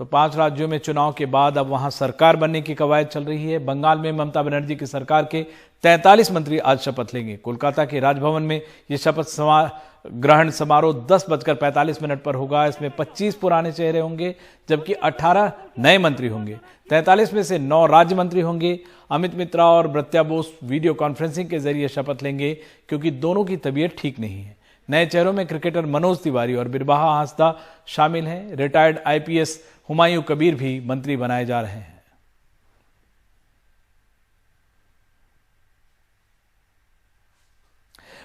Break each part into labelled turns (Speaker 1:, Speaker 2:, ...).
Speaker 1: तो 5 राज्यों में चुनाव के बाद अब वहां सरकार बनने की कवायद चल रही है। बंगाल में ममता बनर्जी की सरकार के 43 मंत्री आज शपथ लेंगे। कोलकाता के राजभवन में यह शपथ ग्रहण समारोह 10:45 पर होगा। इसमें 25 पुराने चेहरे होंगे जबकि 18 नए मंत्री होंगे। 43 में से 9 राज्य मंत्री होंगे। अमित मित्रा और ब्रत्या बोस वीडियो कॉन्फ्रेंसिंग के जरिए शपथ लेंगे क्योंकि दोनों की तबीयत ठीक नहीं है। नए चेहरों में क्रिकेटर मनोज तिवारी और बिरबाहा हांसदा शामिल हैं। रिटायर्ड आईपीएस हुमायूं कबीर भी मंत्री बनाए जा रहे हैं।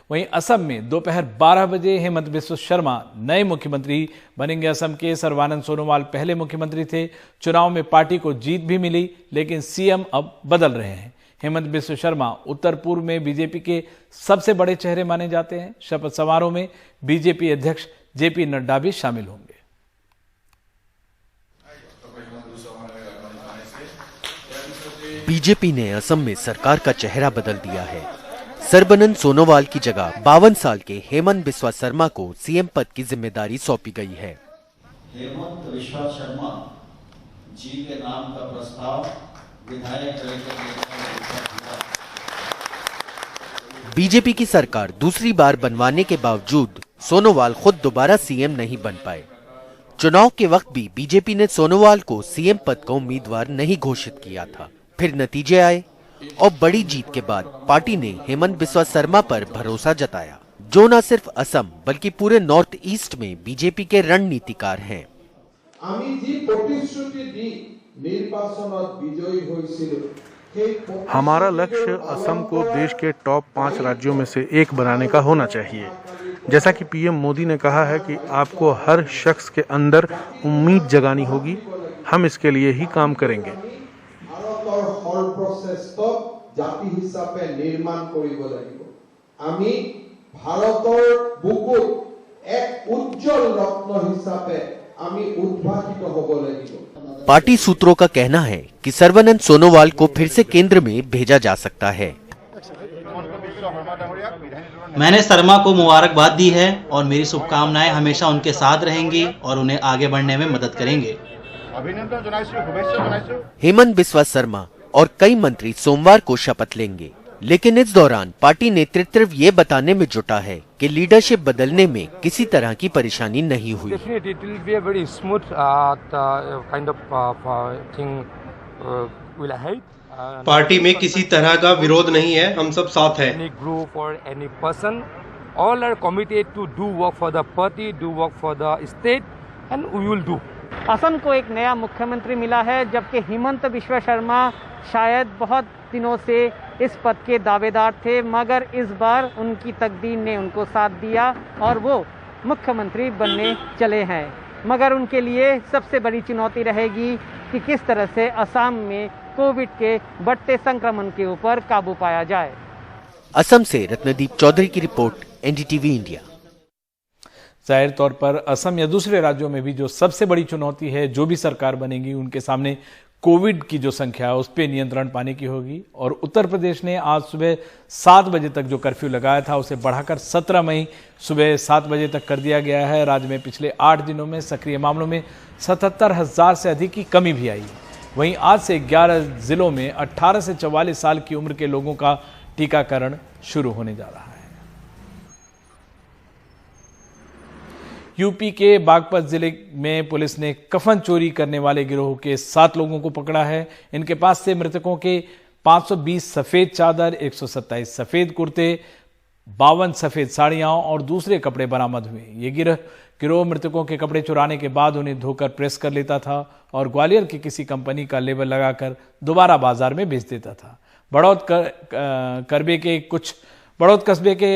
Speaker 1: वहीं असम में दोपहर 12 बजे हेमंत बिस्वा शर्मा नए मुख्यमंत्री बनेंगे। असम के सर्बानंद सोनोवाल पहले मुख्यमंत्री थे। चुनाव में पार्टी को जीत भी मिली, लेकिन सीएम अब बदल रहे हैं। हेमंत बिस्वा शर्मा उत्तर पूर्व में बीजेपी के सबसे बड़े चेहरे माने जाते हैं। शपथ समारोह में बीजेपी अध्यक्ष जेपी नड्डा भी शामिल होंगे।
Speaker 2: बीजेपी ने असम में सरकार का चेहरा बदल दिया है। सर्बानंद सोनोवाल की जगह 52 साल के हेमंत बिस्वा शर्मा को सीएम पद की जिम्मेदारी सौंपी गई है।
Speaker 3: हेमंत बिस्वा शर्मा जी के नाम का प्रस्ताव विधायक
Speaker 2: बीजेपी की सरकार दूसरी बार बनवाने के बावजूद सोनोवाल खुद दोबारा सीएम नहीं बन पाए। चुनाव के वक्त भी बीजेपी ने सोनोवाल को सीएम पद का उम्मीदवार नहीं घोषित किया था। फिर नतीजे आए और बड़ी जीत के बाद पार्टी ने हेमंत बिस्वा शर्मा पर भरोसा जताया, जो न सिर्फ असम बल्कि पूरे नॉर्थ ईस्ट में बीजेपी के रणनीतिकार हैं।
Speaker 4: हमारा लक्ष्य असम को देश के टॉप 5 राज्यों में से एक बनाने का होना चाहिए। जैसा कि पीएम मोदी ने कहा है कि आपको हर शख्स के अंदर उम्मीद जगानी होगी, हम इसके लिए ही काम करेंगे।
Speaker 5: জাতি হিচাপে নিৰ্মাণ কৰিব লাগিব। আমি ভাৰতৰ বুকুত এক উজ্জ্বল ৰত্ন হিচাপে আমি উদ্ভাসিত হ'ব লাগিব।
Speaker 2: पार्टी सूत्रों का कहना है कि सर्बानंद सोनोवाल को फिर से केंद्र में भेजा जा सकता है।
Speaker 6: मैंने शर्मा को मुबारकबाद दी है और मेरी शुभकामनाएं हमेशा उनके साथ रहेंगी और उन्हें आगे बढ़ने में मदद करेंगे।
Speaker 2: हेमंत बिस्वा शर्मा और कई मंत्री सोमवार को शपथ लेंगे, लेकिन इस दौरान पार्टी नेतृत्व ये बताने में जुटा है कि लीडरशिप बदलने में किसी तरह की परेशानी नहीं हुई।
Speaker 7: पार्टी में किसी तरह का विरोध नहीं है, हम सब साथ हैं।
Speaker 8: असम को एक नया मुख्यमंत्री मिला है, जबकि हेमंत बिस्वा शर्मा शायद बहुत दिनों से इस पद के दावेदार थे, मगर इस बार उनकी तकदीर ने उनको साथ दिया और वो मुख्यमंत्री बनने चले हैं। मगर उनके लिए सबसे बड़ी चुनौती रहेगी कि किस तरह से असम में कोविड के बढ़ते संक्रमण के ऊपर काबू पाया जाए।
Speaker 2: असम से रत्नदीप चौधरी की रिपोर्ट, एनडीटीवी इंडिया।
Speaker 1: जाहिर तौर पर असम या दूसरे राज्यों में भी जो सबसे बड़ी चुनौती है, जो भी सरकार बनेगी उनके सामने कोविड की जो संख्या है उस पर नियंत्रण पाने की होगी। और उत्तर प्रदेश ने आज सुबह 7 बजे तक जो कर्फ्यू लगाया था उसे बढ़ाकर 17 मई सुबह 7 बजे तक कर दिया गया है। राज्य में पिछले 8 दिनों में सक्रिय मामलों में 77,000 से अधिक की कमी भी आई है। वहीं आज से 11 जिलों में 18 से 44 साल की उम्र के लोगों का टीकाकरण शुरू होने जा रहा है। यूपी के बागपत जिले में पुलिस ने कफन चोरी करने वाले गिरोह के 7 लोगों को पकड़ा है। इनके पास से मृतकों के 520 सफेद चादर, 127 सफेद कुर्ते, 52 सफेद साड़ियां और दूसरे कपड़े बरामद हुए। ये गिरोह मृतकों के कपड़े चुराने के बाद उन्हें धोकर प्रेस कर लेता था और ग्वालियर की किसी कंपनी का लेबल लगाकर दोबारा बाजार में बेच देता था। बड़ौद कस्बे के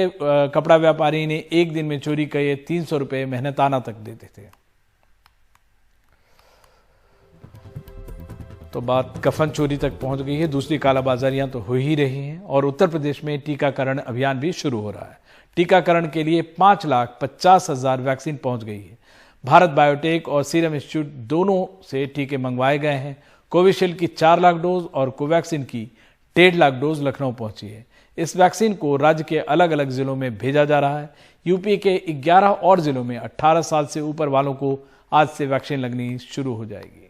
Speaker 1: कपड़ा व्यापारी ने एक दिन में चोरी किए 300 रुपए मेहनताना तक देते थे। तो बात कफन चोरी तक पहुंच गई है। दूसरी कालाबाजारियां तो हो ही रही हैं और उत्तर प्रदेश में टीकाकरण अभियान भी शुरू हो रहा है। टीकाकरण के लिए 5,50,000 वैक्सीन पहुंच गई है। भारत बायोटेक और सीरम इंस्टीट्यूट दोनों से टीके मंगवाए गए हैं। कोविशील्ड की 4 लाख डोज और कोवैक्सीन की 1.5 लाख डोज लखनऊ पहुंची है। इस वैक्सीन को राज्य के अलग अलग जिलों में भेजा जा रहा है। यूपी के 11 और जिलों में 18 साल से ऊपर वालों को आज से वैक्सीन लगनी शुरू हो जाएगी।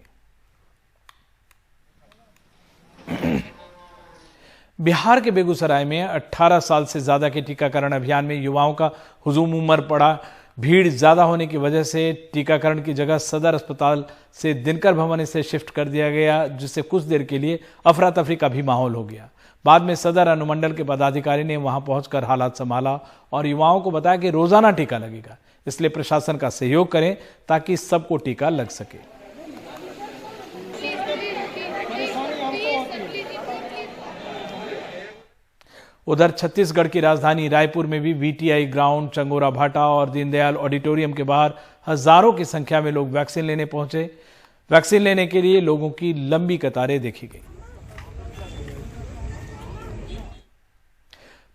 Speaker 1: बिहार के बेगूसराय में 18 साल से ज्यादा के टीकाकरण अभियान में युवाओं का हुजूम उमड़ पड़ा। भीड़ ज्यादा होने की वजह से टीकाकरण की जगह सदर अस्पताल से दिनकर भवन से शिफ्ट कर दिया गया, जिससे कुछ देर के लिए अफरा तफरी का भी माहौल हो गया। बाद में सदर अनुमंडल के पदाधिकारी ने वहां पहुंचकर हालात संभाला और युवाओं को बताया कि रोजाना टीका लगेगा, इसलिए प्रशासन का सहयोग करें ताकि सबको टीका लग सके। उधर छत्तीसगढ़ की राजधानी रायपुर में भी वीटीआई ग्राउंड, चंगोरा भाटा और दीनदयाल ऑडिटोरियम के बाहर हजारों की संख्या में लोग वैक्सीन लेने पहुंचे। वैक्सीन लेने के लिए लोगों की लंबी कतारें देखी गई।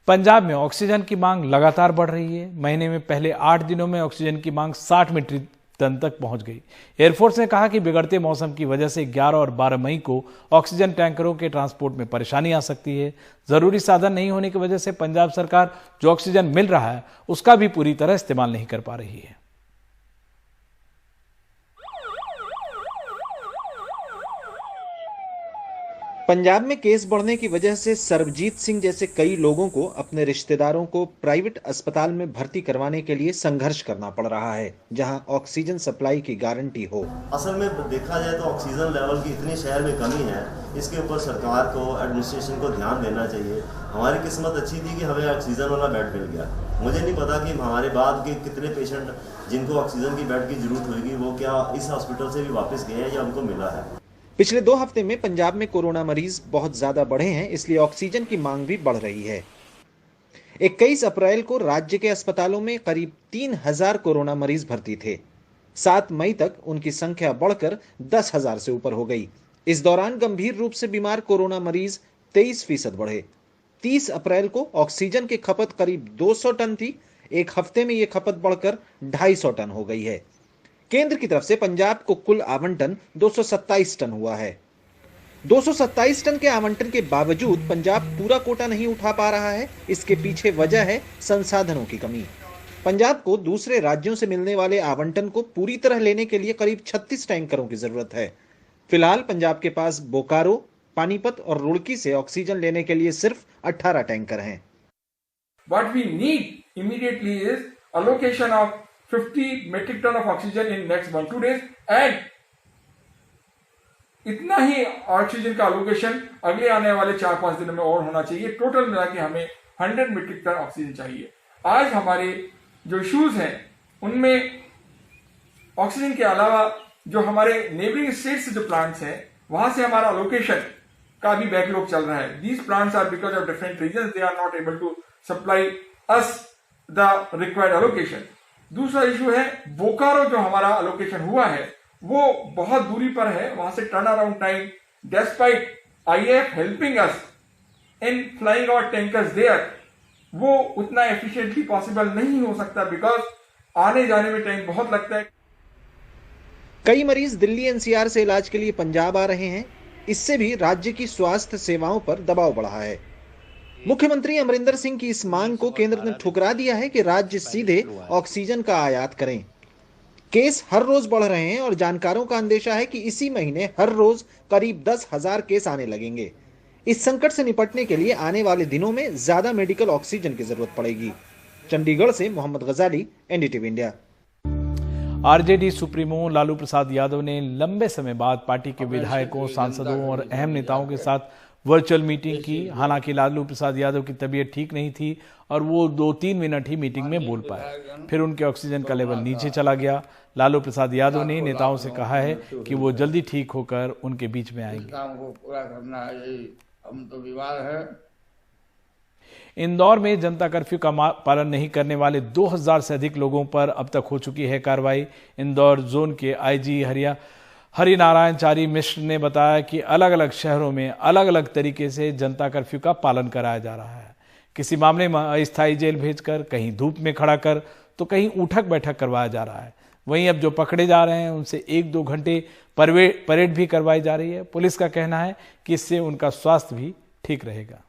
Speaker 1: पंजाब में ऑक्सीजन की मांग लगातार बढ़ रही है। महीने में पहले 8 दिनों में ऑक्सीजन की मांग 60 मीट्रिक टन तक पहुंच गई। एयरफोर्स ने कहा कि बिगड़ते मौसम की वजह से 11 और 12 मई को ऑक्सीजन टैंकरों के ट्रांसपोर्ट में परेशानी आ सकती है। जरूरी साधन नहीं होने की वजह से पंजाब सरकार जो ऑक्सीजन मिल रहा है उसका भी पूरी तरह इस्तेमाल नहीं कर पा रही है।
Speaker 9: पंजाब में केस बढ़ने की वजह से सरबजीत सिंह जैसे कई लोगों को अपने रिश्तेदारों को प्राइवेट अस्पताल में भर्ती करवाने के लिए संघर्ष करना पड़ रहा है, जहां ऑक्सीजन सप्लाई की गारंटी हो।
Speaker 10: असल में देखा जाए तो ऑक्सीजन लेवल की इतनी शहर में कमी है, इसके ऊपर सरकार को, एडमिनिस्ट्रेशन को ध्यान देना चाहिए। हमारी किस्मत अच्छी थी कि हमें ऑक्सीजन वाला बेड मिल गया। मुझे नहीं पता कि हमारे बाद के कितने पेशेंट जिनको ऑक्सीजन की बेड की जरूरत होगी वो क्या इस हॉस्पिटल से भी वापस गए हैं या उनको मिला है।
Speaker 9: पिछले 2 हफ्ते में पंजाब में कोरोना मरीज बहुत ज्यादा बढ़े हैं, इसलिए ऑक्सीजन की मांग भी बढ़ रही है। 21 अप्रैल को राज्य के अस्पतालों में करीब 3000 कोरोना मरीज भर्ती थे। 7 मई तक उनकी संख्या बढ़कर 10,000 से ऊपर हो गई। इस दौरान गंभीर रूप से बीमार कोरोना मरीज 23% बढ़े। 30 अप्रैल को ऑक्सीजन की खपत करीब 200 टन थी। एक हफ्ते में यह खपत बढ़कर 250 टन हो गई है। केंद्र की तरफ से पंजाब को कुल आवंटन 227 टन हुआ है। 227 टन के आवंटन के बावजूद पंजाब पूरा कोटा नहीं उठा पा रहा है। इसके पीछे वजह है संसाधनों की कमी। पंजाब को दूसरे राज्यों से मिलने वाले आवंटन को पूरी तरह लेने के लिए करीब 36 टैंकरों की जरूरत है। फिलहाल पंजाब के पास बोकारो, पानीपत और रुड़की से ऑक्सीजन लेने के लिए सिर्फ 18 टैंकर हैं।
Speaker 11: What we need immediately is allocation of 50 metric ton of oxygen in next 1-2 days and इतना ही ऑक्सीजन का अलोकेशन अगले आने वाले 4-5 दिनों में और होना चाहिए। टोटल मिला के हमें 100 मीट्रिक टन ऑक्सीजन चाहिए। आज हमारे जो इश्यूज हैं उनमें ऑक्सीजन के अलावा जो हमारे नेबरिंग स्टेट से जो प्लांट्स हैं वहां से हमारा अलोकेशन का भी बैकलॉग चल रहा है। These plants are because of different reason they are not able to supply us the required allocation. दूसरा इशू है बोकारो, जो हमारा अलोकेशन हुआ है वो बहुत दूरी पर है। वहां से turn around time despite IAF helping us in flying our tankers there, वो उतना एफिशिएंटली पॉसिबल नहीं हो सकता बिकॉज आने जाने में टाइम बहुत लगता है।
Speaker 9: कई मरीज दिल्ली NCR से इलाज के लिए पंजाब आ रहे हैं। इससे भी राज्य की स्वास्थ्य सेवाओं पर दबाव बढ़ा है। मुख्यमंत्री अमरिंदर सिंह की इस मांग को केंद्र ने ठुकरा दिया है कि राज्य सीधे ऑक्सीजन का आयात करें। केस हर रोज बढ़ रहे हैं और जानकारों का अंदेशा है कि इसी महीने हर रोज करीब 10,000 केस आने लगेंगे। इस संकट से निपटने के लिए आने वाले दिनों में ज्यादा मेडिकल ऑक्सीजन की जरूरत पड़ेगी। चंडीगढ़ से मोहम्मद गजाली, NDTV इंडिया।
Speaker 1: आरजेडी सुप्रीमो लालू प्रसाद यादव ने लंबे समय बाद पार्टी के विधायकों, सांसदों और अहम नेताओं के साथ वर्चुअल मीटिंग की। हालांकि लालू प्रसाद यादव की तबीयत ठीक नहीं थी और वो 2-3 मिनट ही मीटिंग में बोल पाए, फिर उनके ऑक्सीजन का लेवल नीचे चला गया। लालू प्रसाद यादव ने नेताओं से कहा है कि वो जल्दी ठीक होकर उनके बीच में आएंगे।
Speaker 12: काम को पूरा करना है, हम तो विवाद है।
Speaker 1: इंदौर में जनता कर्फ्यू का पालन नहीं करने वाले 2000 से अधिक लोगों पर अब तक हो चुकी है कार्रवाई। इंदौर जोन के IG हरिनारायण चारी मिश्र ने बताया कि अलग अलग शहरों में अलग अलग तरीके से जनता कर्फ्यू का पालन कराया जा रहा है। किसी मामले में अस्थायी जेल भेजकर, कहीं धूप में खड़ा कर, तो कहीं उठक बैठक करवाया जा रहा है। वहीं अब जो पकड़े जा रहे हैं उनसे 1-2 घंटे परेड भी करवाई जा रही है। पुलिस का कहना है कि इससे उनका स्वास्थ्य भी ठीक रहेगा।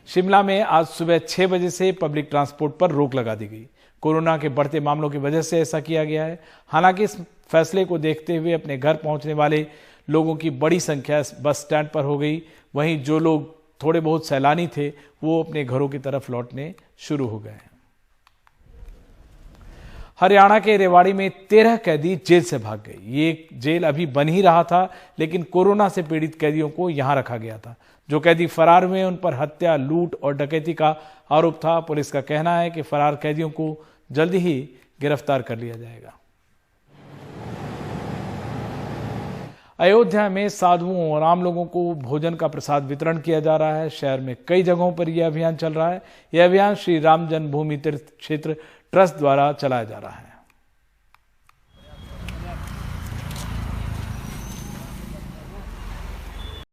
Speaker 1: शिमला में आज सुबह 6 बजे से पब्लिक ट्रांसपोर्ट पर रोक लगा दी गई। कोरोना के बढ़ते मामलों की वजह से ऐसा किया गया है। हालांकि इस फैसले को देखते हुए अपने घर पहुंचने वाले लोगों की बड़ी संख्या बस स्टैंड पर हो गई। वहीं जो लोग थोड़े बहुत सैलानी थे वो अपने घरों की तरफ लौटने शुरू हो गए। हरियाणा के रेवाड़ी में 13 कैदी जेल से भाग गए। ये जेल अभी बन ही रहा था, लेकिन कोरोना से पीड़ित कैदियों को यहां रखा गया था। जो कैदी फरार हुए उन पर हत्या, लूट और डकैती का आरोप था। पुलिस का कहना है कि फरार कैदियों को जल्दी ही गिरफ्तार कर लिया जाएगा। अयोध्या में साधुओं और आम लोगों को भोजन का प्रसाद वितरण किया जा रहा है। शहर में कई जगहों पर यह अभियान चल रहा है। यह अभियान श्री राम जन्मभूमि तीर्थ क्षेत्र ट्रस्ट द्वारा चलाया जा रहा है।